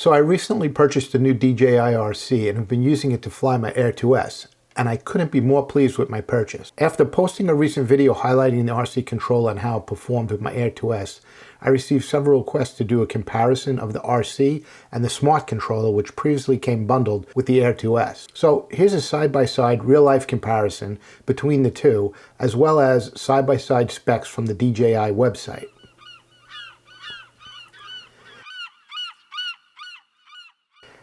So I recently purchased a new DJI RC and have been using it to fly my Air 2S, and I couldn't be more pleased with my purchase. After posting a recent video highlighting the RC controller and how it performed with my Air 2S, I received several requests to do a comparison of the RC and the Smart controller, which previously came bundled with the Air 2S. So here's a side-by-side real-life comparison between the two, as well as side-by-side specs from the DJI website.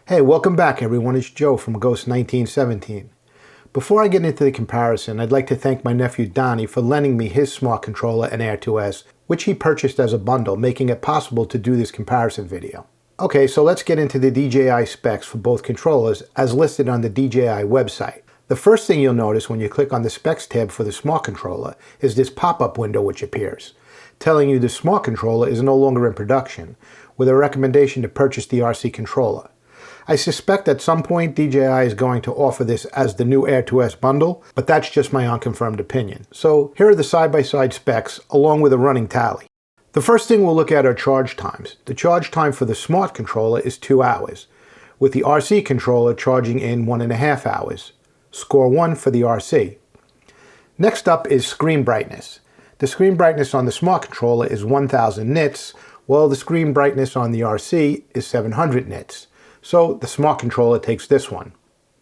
Hey, welcome back everyone, it's Joe from Ghost 1917. Before I get into the comparison, I'd like to thank my nephew Donnie for lending me his Smart controller and Air 2S, which he purchased as a bundle, making it possible to do this comparison video. Okay, so let's get into the DJI specs for both controllers as listed on the DJI website. The first thing you'll notice when you click on the specs tab for the Smart controller is this pop-up window which appears, telling you the Smart controller is no longer in production, with a recommendation to purchase the RC controller. I suspect at some point DJI is going to offer this as the new Air 2S bundle, but that's just my unconfirmed opinion. So here are the side-by-side specs along with a running tally. The first thing we'll look at are charge times. The charge time for the Smart controller is 2 hours, with the RC controller charging in 1.5 hours. Score 1 for the RC. Next up is screen brightness. The screen brightness on the Smart controller is 1000 nits, while the screen brightness on the RC is 700 nits. So the Smart controller takes this one.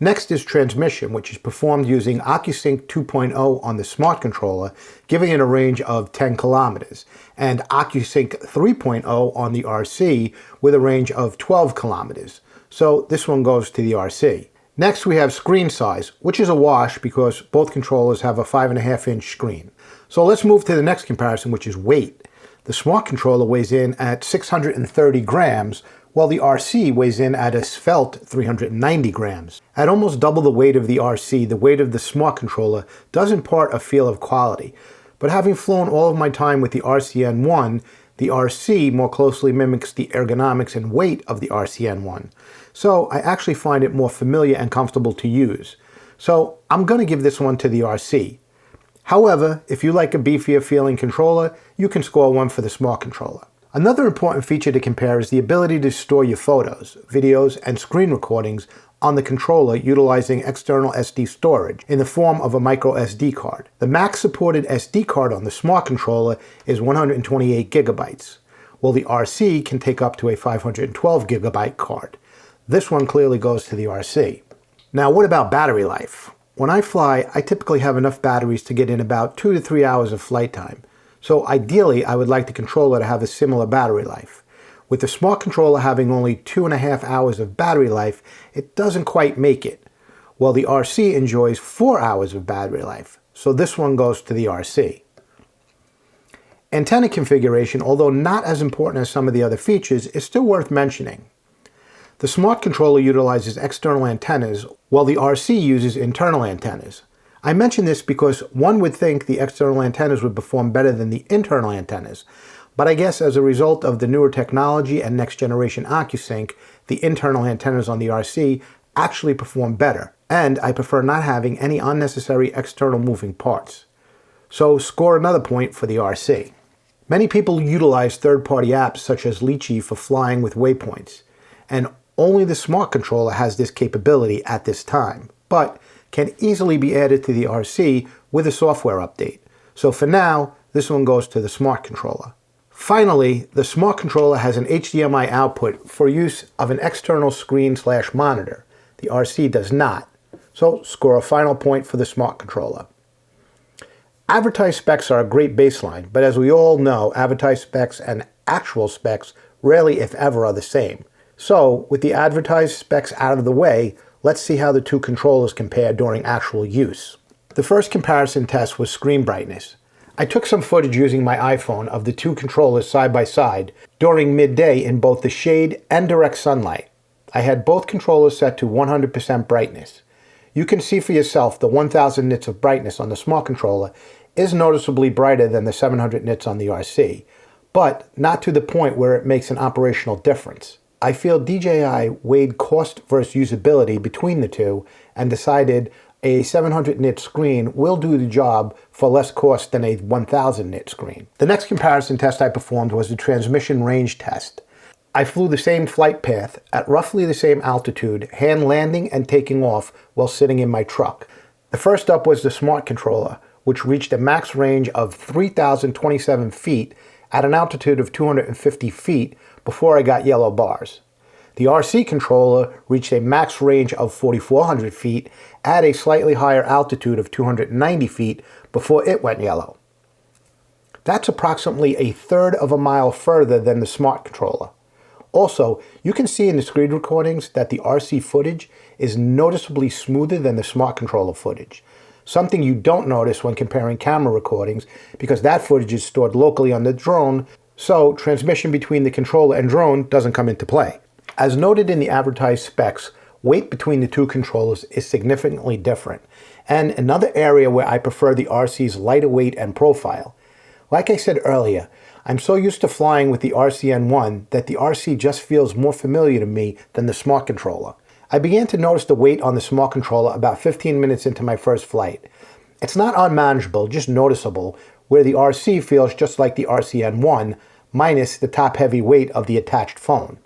Next is transmission, which is performed using OcuSync 2.0 on the Smart controller, giving it a range of 10 kilometers, and OcuSync 3.0 on the RC with a range of 12 kilometers. So this one goes to the RC. Next we have screen size, which is a wash because both controllers have a 5.5-inch screen. So let's move to the next comparison, which is weight. The Smart controller weighs in at 630 grams, while the RC weighs in at a svelte 390 grams. At almost double the weight of the RC, the weight of the Smart controller does impart a feel of quality. But having flown all of my time with the RCN1, the RC more closely mimics the ergonomics and weight of the RCN1. So I actually find it more familiar and comfortable to use. So I'm going to give this one to the RC. However, if you like a beefier feeling controller, you can score 1 for the Smart controller. Another important feature to compare is the ability to store your photos, videos, and screen recordings on the controller utilizing external SD storage in the form of a micro SD card. The max supported SD card on the Smart controller is 128 gigabytes, while the RC can take up to a 512 gigabyte card. This one clearly goes to the RC. Now what about battery life? When I fly, I typically have enough batteries to get in about 2 to 3 hours of flight time. So ideally, I would like the controller to have a similar battery life. With the Smart controller having only 2.5 hours of battery life, it doesn't quite make it, while the RC enjoys 4 hours of battery life. So this one goes to the RC. Antenna configuration, although not as important as some of the other features, is still worth mentioning. The Smart controller utilizes external antennas, while the RC uses internal antennas. I mention this because one would think the external antennas would perform better than the internal antennas, but I guess as a result of the newer technology and next generation OcuSync, the internal antennas on the RC actually perform better, and I prefer not having any unnecessary external moving parts. So score another point for the RC. Many people utilize third-party apps such as Litchi for flying with waypoints, and only the Smart controller has this capability at this time, but can easily be added to the RC with a software update. So for now, this one goes to the Smart controller. Finally, the Smart controller has an HDMI output for use of an external screen/monitor. The RC does not. So score a final point for the Smart controller. Advertised specs are a great baseline, but as we all know, advertised specs and actual specs rarely, if ever, are the same. So with the advertised specs out of the way, let's see how the two controllers compare during actual use. The first comparison test was screen brightness. I took some footage using my iPhone of the two controllers side by side during midday in both the shade and direct sunlight. I had both controllers set to 100% brightness. You can see for yourself the 1000 nits of brightness on the Smart controller is noticeably brighter than the 700 nits on the RC, but not to the point where it makes an operational difference. I feel DJI weighed cost versus usability between the two and decided a 700 nit screen will do the job for less cost than a 1000 nit screen. The next comparison test I performed was the transmission range test. I flew the same flight path at roughly the same altitude, hand landing and taking off while sitting in my truck. The first up was the Smart Controller, which reached a max range of 3,027 feet at an altitude of 250 feet before I got yellow bars. The RC controller reached a max range of 4,400 feet at a slightly higher altitude of 290 feet before it went yellow. That's approximately a third of a mile further than the Smart Controller. Also, you can see in the screen recordings that the RC footage is noticeably smoother than the Smart Controller footage, something you don't notice when comparing camera recordings because that footage is stored locally on the drone, so transmission between the controller and drone doesn't come into play. As noted in the advertised specs, weight between the two controllers is significantly different, and another area where I prefer the RC's lighter weight and profile. Like I said earlier, I'm so used to flying with the RCN1 that the RC just feels more familiar to me than the Smart Controller. I began to notice the weight on the Smart Controller about 15 minutes into my first flight. It's not unmanageable, just noticeable, where the RC feels just like the RCN1, minus the top-heavy weight of the attached phone.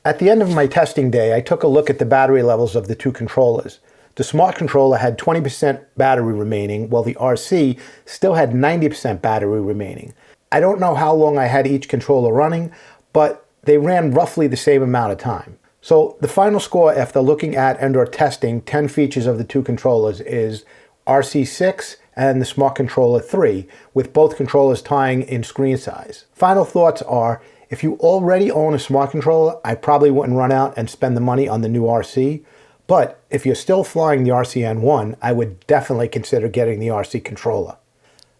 At the end of my testing day, I took a look at the battery levels of the two controllers. The Smart Controller had 20% battery remaining, while the RC still had 90% battery remaining. I don't know how long I had each controller running, but they ran roughly the same amount of time. So the final score after looking at and/or testing 10 features of the two controllers is RC6 and the Smart Controller 3, with both controllers tying in screen size. Final thoughts are, if you already own a Smart Controller, I probably wouldn't run out and spend the money on the new RC. But if you're still flying the RCN1, I would definitely consider getting the RC controller.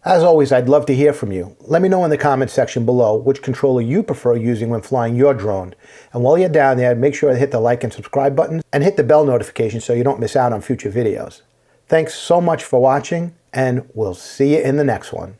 As always, I'd love to hear from you. Let me know in the comments section below which controller you prefer using when flying your drone. And while you're down there, make sure to hit the like and subscribe buttons and hit the bell notification so you don't miss out on future videos. Thanks so much for watching, and we'll see you in the next one.